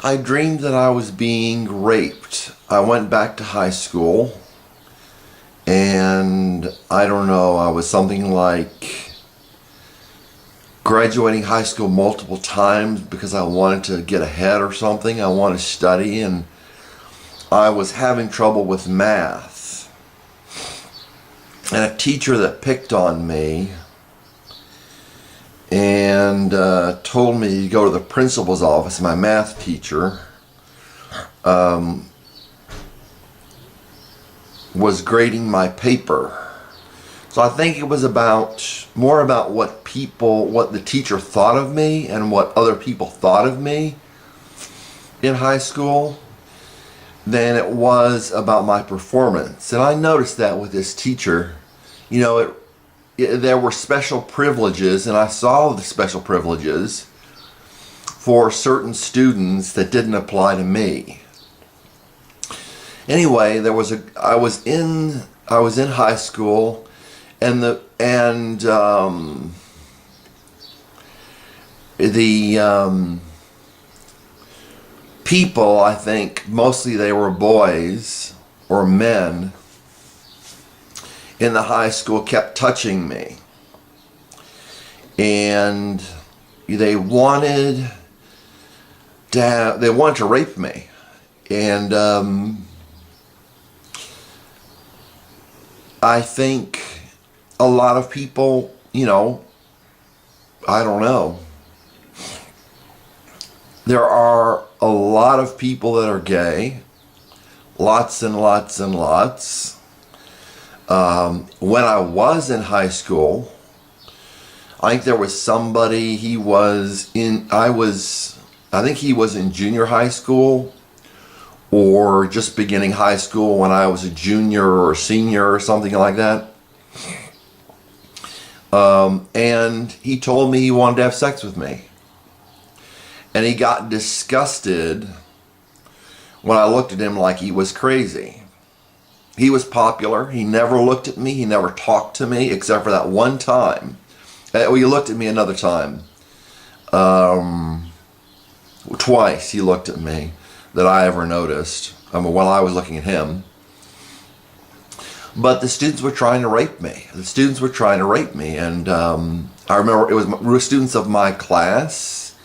I dreamed that I was being raped. I went back to high school, and I don't know, I was something like graduating high school multiple times because I wanted to get ahead or something. I wanted to study, and I was having trouble with math. And a teacher that picked on me and told me to go to the principal's office. My math teacher was grading my paper. So I think it was more about what the teacher thought of me and what other people thought of me in high school than it was about my performance. And I noticed that with this teacher. You know, there were special privileges, and I saw the special privileges for certain students that didn't apply to me. Anyway, I was in high school, and the people, I think mostly they were boys or men in the high school, kept touching me, and they wanted to rape me. And I think a lot of people, I don't know, there are a lot of people that are gay, lots and lots and lots. When I was in high school, I think there was somebody, I think he was in junior high school or just beginning high school when I was a junior or senior or something like that. And he told me he wanted to have sex with me. And he got disgusted when I looked at him like he was crazy. He was popular. He never looked at me. He never talked to me except for that one time. He looked at me another time. Twice he looked at me that I ever noticed while I was looking at him. But the students were trying to rape me. And I remember it was students of my class,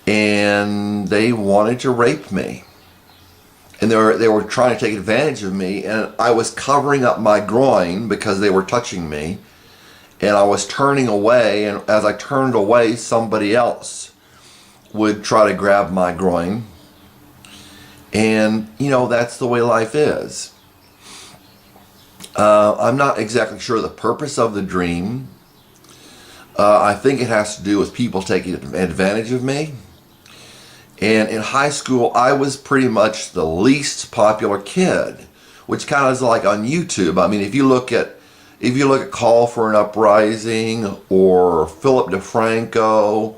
and they wanted to rape me. And they were trying to take advantage of me, and I was covering up my groin because they were touching me, and I was turning away, and as I turned away, somebody else would try to grab my groin. And, that's the way life is. I'm not exactly sure the purpose of the dream. I think it has to do with people taking advantage of me. And in high school, I was pretty much the least popular kid, which kind of is like on YouTube. I mean, if you look at Call for an Uprising or Philip DeFranco,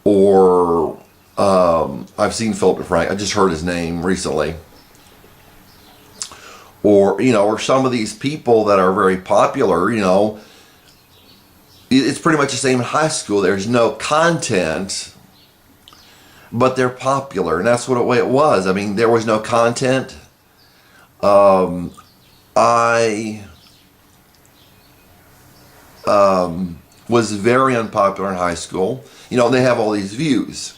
or I've seen Philip DeFranco. I just heard his name recently. Or some of these people that are very popular. It's pretty much the same in high school. There's no content, but they're popular, and that's what the way it was. I mean, there was no content. I was very unpopular in high school. They have all these views.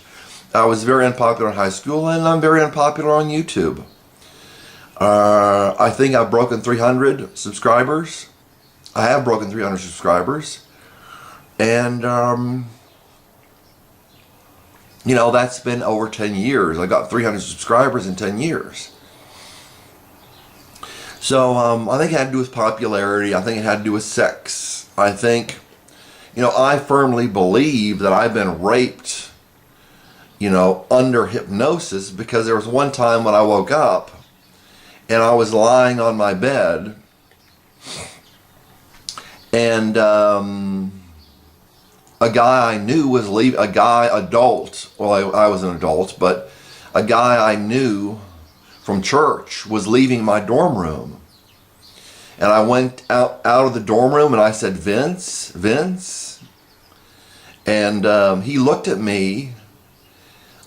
I was very unpopular in high school, and I'm very unpopular on YouTube. I think I've broken 300 subscribers. I have broken 300 subscribers, and that's been over 10 years. I got 300 subscribers in 10 years. So I think it had to do with popularity. I think it had to do with sex. I think, I firmly believe that I've been raped, under hypnosis, because there was one time when I woke up and I was lying on my bed, and a guy I knew was leaving, adult, well, I was an adult, but a guy I knew from church was leaving my dorm room. And I went out of the dorm room and I said, Vince. And he looked at me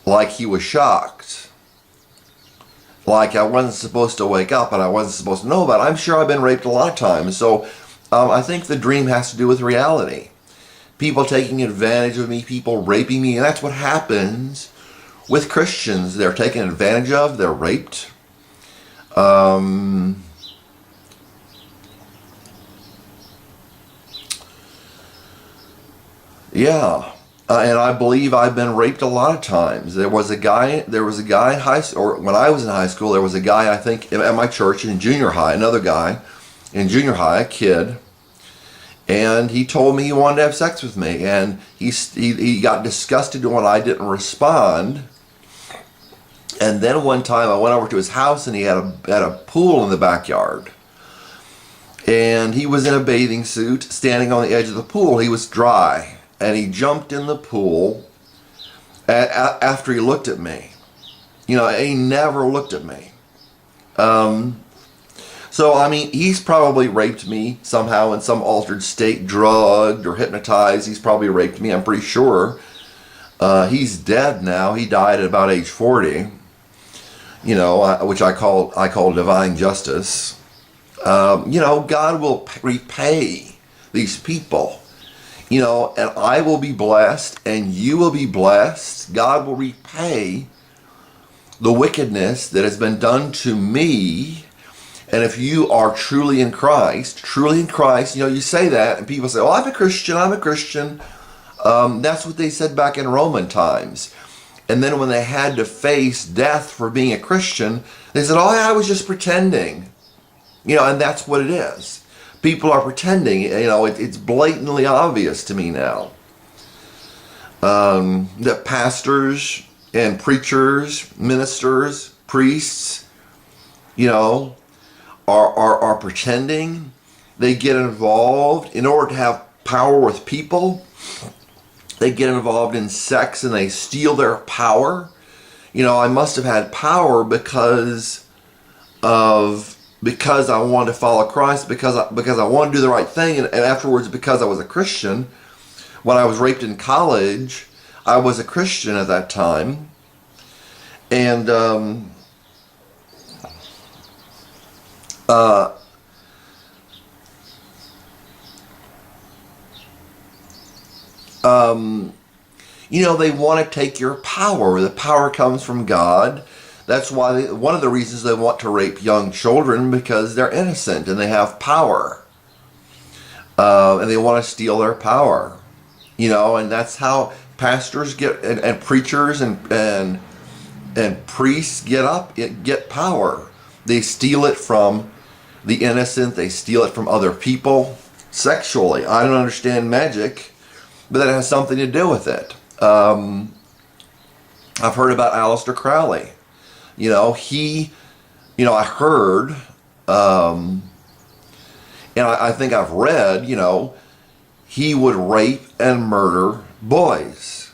like he was shocked. Like I wasn't supposed to wake up and I wasn't supposed to know about it. I'm sure I've been raped a lot of times. So I think the dream has to do with reality. People taking advantage of me, people raping me, and that's what happens with Christians. They're taken advantage of, they're raped. Yeah. And I believe I've been raped a lot of times. There was a guy in high school, or when I was in high school, there was a guy, I think, at my church in junior high, another guy in junior high, a kid, and he told me he wanted to have sex with me, and he got disgusted when I didn't respond. And then one time I went over to his house and he had a pool in the backyard. And he was in a bathing suit, standing on the edge of the pool. He was dry. And he jumped in the pool after he looked at me. You know, he never looked at me. So, I mean, he's probably raped me somehow in some altered state, drugged or hypnotized. He's probably raped me, I'm pretty sure. He's dead now. He died at about age 40. You know, which I call divine justice. You know, God will repay these people. You know, and I will be blessed, and you will be blessed. God will repay the wickedness that has been done to me. And if you are truly in Christ, you know, you say that, and people say, oh, I'm a Christian. That's what they said back in Roman times. And then when they had to face death for being a Christian, they said, oh, I was just pretending. You know, and that's what it is. People are pretending. You know, it's blatantly obvious to me now that pastors and preachers, ministers, priests, you know, are pretending. They get involved in order to have power with people. They get involved in sex and they steal their power. You know, I must have had power because I wanted to follow Christ, because I wanted to do the right thing, and afterwards because I was a Christian. When I was raped in college, I was a Christian at that time, and you know, they want to take your power. The power comes from God. That's why one of the reasons they want to rape young children, because they're innocent and they have power, and they want to steal their power. You know, and that's how pastors get and preachers and priests get power. They steal it from the innocent. They steal it from other people sexually. I don't understand magic, but that has something to do with it. I've heard about Aleister Crowley. You know, I heard, and I think I've read, you know, he would rape and murder boys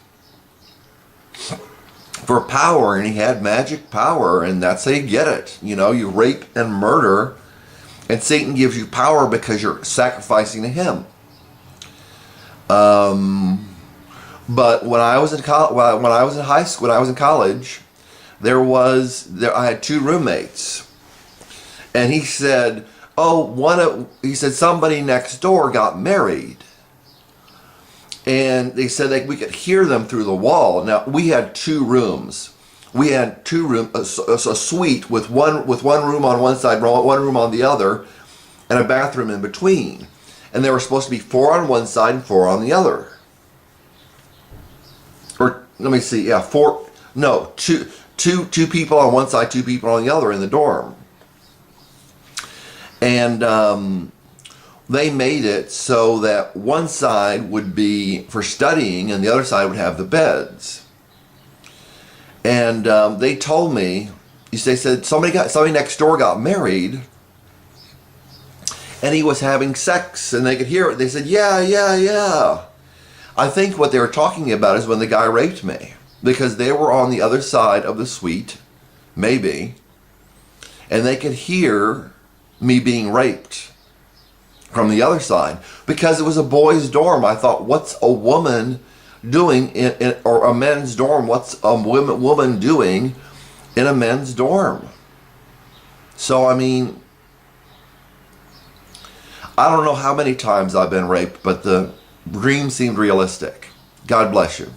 for power, and he had magic power, and that's how you get it. You know, you rape and murder, and Satan gives you power because you're sacrificing to him. But when I was in high school, when I was in college, I had two roommates, and he said, he said somebody next door got married, and they said that we could hear them through the wall. Now we had two rooms. We had a suite with one room on one side, one room on the other, and a bathroom in between. And there were supposed to be 4 on one side and 4 on the other. Or let me see, yeah, two people on one side, 2 people on the other in the dorm. And they made it so that one side would be for studying and the other side would have the beds. And they told me, they said somebody next door got married, and he was having sex, and they could hear it. They said, yeah. I think what they were talking about is when the guy raped me, because they were on the other side of the suite, maybe, and they could hear me being raped from the other side, because it was a boys' dorm. I thought, what's a woman doing or a men's dorm? What's a woman doing in a men's dorm? So, I mean, I don't know how many times I've been raped, but the dream seemed realistic. God bless you.